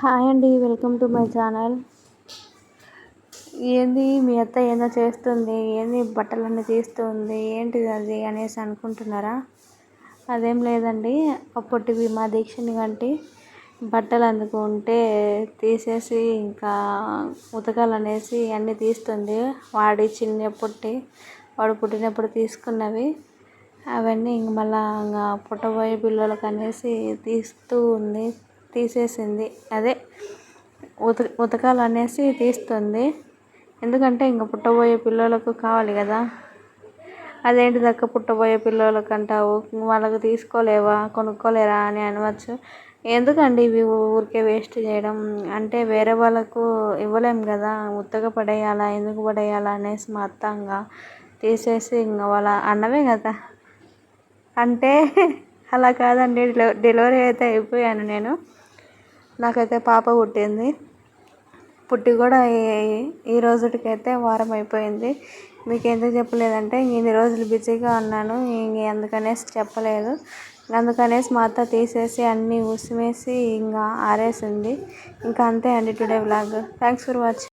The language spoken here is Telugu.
హాయ్ అండి, వెల్కమ్ టు మై ఛానల్. ఏంది మీ అత్త ఏందో చేస్తుంది, ఏంది బట్టలన్నీ తీస్తుంది, ఏంటిది అది అనేసి అనుకుంటున్నారా? అదేం లేదండి, అప్పటివి మా దీక్షని కంటి బట్టలు అందుకుంటే తీసేసి ఇంకా ఉతకాలనేసి అన్నీ తీస్తుంది. వాడు పుట్టినప్పుడు తీసుకున్నవి అవన్నీ ఇంక మళ్ళా ఇంకా పుట్టబోయే పిల్లలకి అనేసి తీసేసింది. అదే ఉతకాలనేసి తీస్తుంది. ఎందుకంటే ఇంక పుట్టబోయే పిల్లలకు కావాలి కదా. అదేంటి దక్క పుట్టబోయే పిల్లలకు అంటావు, వాళ్ళకు తీసుకోలేవా, కొనుక్కోలేరా అని అనవచ్చు. ఎందుకండి ఇవి ఊరికే వేస్ట్ చేయడం, అంటే వేరే వాళ్ళకు ఇవ్వలేం కదా, ఉత్తగా పడేయాలా, ఎందుకు పడేయాలా అనేసి మా అత్తంగా తీసేసి ఇంకా వాళ్ళ అన్నమే కదా. అంటే అలా కాదండి, డెలివరీ అయితే అయిపోయాను నేను. నాకైతే పాప పుట్టింది. పుట్టి కూడా ఈ రోజుటికైతే వారం అయిపోయింది. మీకు ఎందుకు చెప్పలేదంటే ఇన్ని రోజులు బిజీగా ఉన్నాను, అందుకనేసి చెప్పలేదు. అందుకనేసి మా అత్త తీసేసి అన్నీ ఉసిమేసి ఇంకా ఆరేసింది. ఇంకా అంతే అండి today vlog. Thanks for watching.